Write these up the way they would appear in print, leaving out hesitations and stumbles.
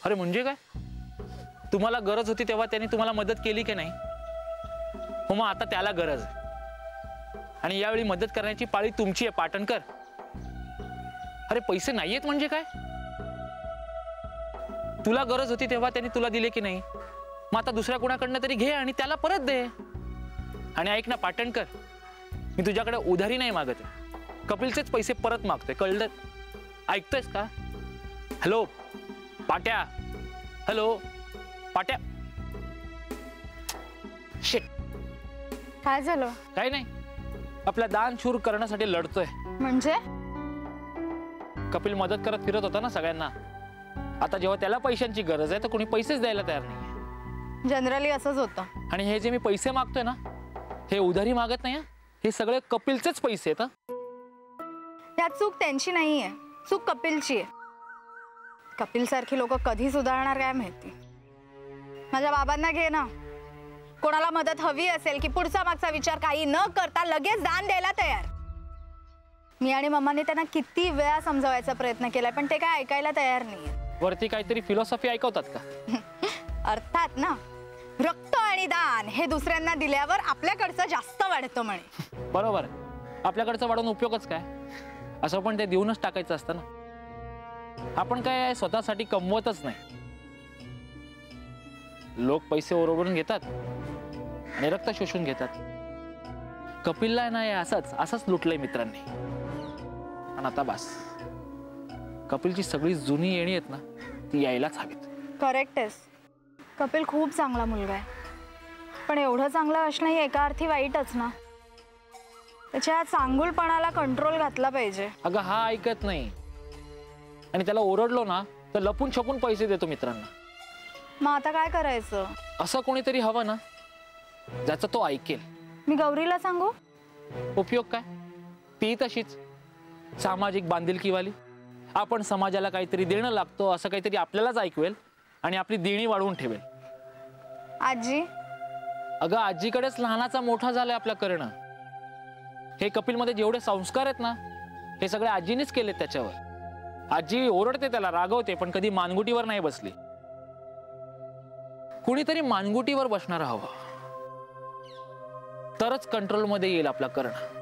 अरे म्हणजे काय? तुम्हाला गरज होती तेव्हा त्यांनी तुम्हाला मदत केली की नाही? हो, मग आता त्याला गरज आहे आणि यावेळी मदत करण्याची पाळी तुमची आहे पाटणकर. अरे पैसे नाहीयेत म्हणजे काय? तुला गरज होती तेव्हा त्यांनी तुला दिले की नाही? मग आता दुसऱ्या कोणाकडनं तरी घे आणि त्याला परत दे. आणि ऐक ना पाटणकर, मी तुझ्याकडे उधारी नाही मागत आहे, कपिलचेच पैसे परत मागतोय, कळलं? ऐकतोयस का? हॅलो पाट्या, हॅलो पाट्या. शिट. काय झालं? काय नाही, आपला दान शूर करण्यासाठी लढतोय. म्हणजे कपिल मदत करत फिरत होता ना सगळ्यांना, आता जेव्हा त्याला पैशांची गरज आहे तर कोणी पैसेच द्यायला तयार नाही. जनरली असंच होतं. आणि हे जे मी पैसे मागतोय ना, हे उधारी मागत नाही, हे सगळे कपिलचेच पैसे आहेत. यात चूक त्यांची नाहीये, चूक कपिलची आहे. कपिल सारखी लोक कधी सुधारणार काय माहिती. माझ्या बाबांना घे ना, कोणाला मदत हवी असेल की पुढचा मागचा विचार काही न करता लगेच दान द्यायला तयार. मी आणि मम्माने त्यांना किती वेळा समजावायचा प्रयत्न केलाय, पण ते काय ऐकायला तयार नाहीये. वरती काहीतरी फिलॉसॉफी ऐकवतात का? अर्थात ना, रक्त आणि दान हे दुसऱ्यांना दिल्यावर आपल्याकडचं जास्त वाढतं म्हणे. बरोबर, आपल्याकडचं वाढून उपयोगच काय? असं पण ते देऊनच टाकायचं असतं ना. आपण काय स्वतःसाठी कमवतच नाही. लोक पैसे ओरबरून घेतात आणि रक्त शोषून घेतात. कपिलला नाही असंच लुटलंय मित्रांनी. आणि आता बस, कपिलची सगळी जुनी येणी आहेत ना, ती यायलाच हवीत. करेक्ट आहेस. कपिल खूप चांगला मुलगा आहे, पण एवढं चांगलं असणं ही एका अर्थी वाईटच ना. त्याच्या चांगुलपणाला कंट्रोल घातला पाहिजे. अगं हा ऐकत नाही आणि त्याला ओरडलो ना तर लपून छपून पैसे देतो मित्रांना. मग आता काय करायचं? असं कोणीतरी हवं ना ज्याचं तो ऐकेल. मी गौरीला सांगू? उपयोग काय? ती तशीच सामाजिक बांधिलकीवाली. आपण समाजाला काहीतरी देणं लागतो असं काहीतरी आपल्यालाच ऐकवेल आणि आपली देणी वाढवून ठेवेल. आजी? अगं आजीकडेच लहानाचा मोठा झालाय आपला करणं. हे कपिलमध्ये जेवढे संस्कार आहेत ना, हे सगळे आजीनेच केलेत त्याच्यावर. आजी ओरडते, त्याला रागवते, पण कधी मानगुटीवर नाही बसली. कुणीतरी मानगुटीवर बसणार हवं, तरच कंट्रोलमध्ये येईल आपला करणं.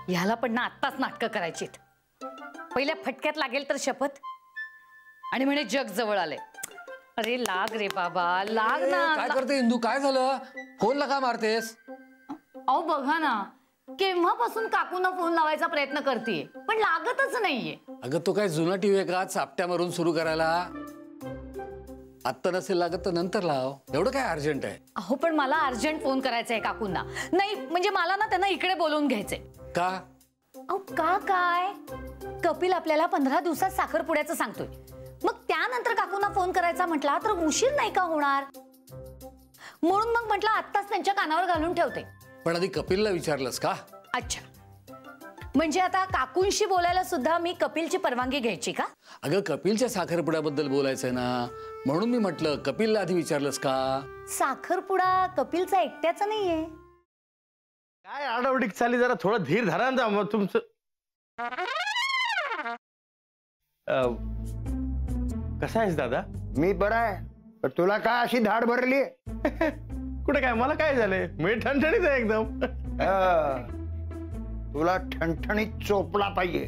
ह्याला पण ना आत्ताच नाटकं करायचीत. पहिल्या फटक्यात लागेल तर शपथ, आणि म्हणे जग जवळ आले. अरे लाग रे बाबा, लाग ना. काय करते इंदू? काय झालं? फोनला का मारतेस? अहो बघा ना, केव्हापासून काकूंना फोन लावायचा प्रयत्न करतेय, पण लागतच नाहीये. अगं तो काय जुना टीव्ही आहे का चापट्या मारून सुरू करायला? आत्ता नसेल लागत तर नंतर लाव, एवढं काय अर्जंट आहे? अहो पण मला अर्जंट फोन करायचा आहे काकूंना. नाही म्हणजे मला ना त्यांना इकडे बोलवून घ्यायचंय. का? अहो का काय, कपिल आपल्याला 15 दिवसात साखरपुड्याचं सांगतोय. मग त्यानंतर काकूंना फोन करायचा म्हटला तर उशीर नाही का होणार? म्हणून मग म्हटलं आत्ताच त्यांच्या कानावर घालून ठेवते. पण आधी कपिलला विचारलंस का? अच्छा, म्हणजे आता काकूंशी बोलायला सुद्धा मी कपिलची परवानगी घ्यायची का? अगं कपिलच्या साखरपुड्याबद्दल बोलायचंय ना, म्हणून मी म्हटलं कपिलला आधी विचारलंस का? साखरपुडा कपिलचा एकट्याचा नाहीये. काय आडावडीक चालली, जरा थोडं धीर धरा ना. मग तुमचं कसं आहेस दादा? मी बरा आहे, पण तुला काय अशी धाड भरली? कुठे काय, मला काय झालंय? मी ठणठणीत आहे एकदम. तुला ठणठणीत चोपला पाहिजे.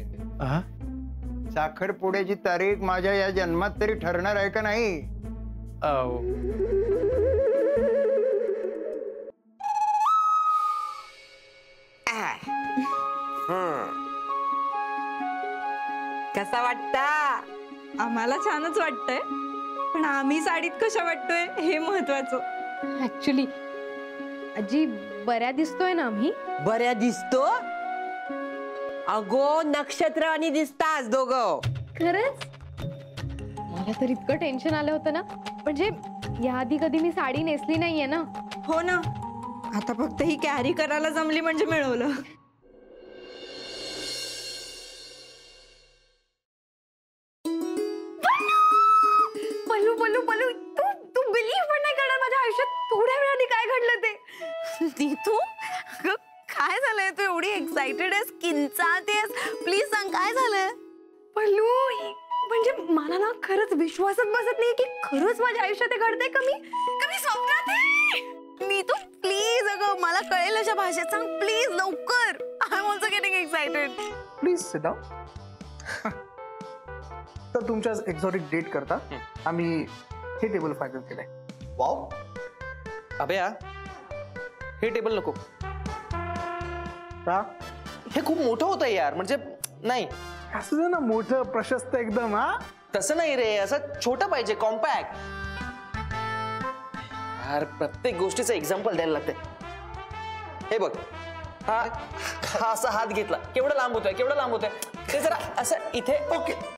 साखरपुड्याची तारीख माझ्या या जन्मात तरी ठरणार आहे का नाही? कसा वाटता? आम्हाला छानच वाटतंय, पण आम्ही साडीत कशा वाटतोय हे महत्वाचं. ऍक्च्युली आजी बऱ्या दिसतोय ना आम्ही? बऱ्या दिसतो? अगो नक्षत्र आणि दिसतास दोघं. खरंच? मला तर इतकं टेन्शन आलं होतं ना, म्हणजे याआधी कधी मी साडी नेसली नाहीये ना. हो ना, आता फक्त ही कॅरी करायला जमली म्हणजे मिळवलं. पल्लू पल्लू पल्लू, तू बिलीव्ह पण नाही करणार, माझ्या आयुष्यात थोड्या वेळाने काय घडलं ते. ती तू काय काय झालंय? तू एवढी एक्साइटेड आहेस, किंचाळतेस, प्लीज सांग काय झालंय? पल्लू म्हणजे मला ना खरंच विश्वासच बसत नाही की खरंच माझ्या आयुष्यात हे घडतंय. कमी स्वप्नात आहे. नीतू प्लीज, अगं मला कळेल अशा भाषेत सांग प्लीज, लवकर. I am also getting excited. Please sit down. तर तुमच्या एक्झॉटिक डेट करता आम्ही हे टेबल फायनल केलंय. वाव अभया, हे टेबल नको. का? हे खूप मोठं होतं यार, म्हणजे नाही. असं दे ना मोठं प्रशस्त एकदम. हा तसं नाही रे, असं छोटं पाहिजे, कॉम्पॅक्ट. यार प्रत्येक गोष्टीचं एक्झाम्पल द्यायला लागते. हे बघ, हा असा हात घेतला, केवढा लांब होतोय, केवढा लांब होतोय. ते जरा असं इथे. ओके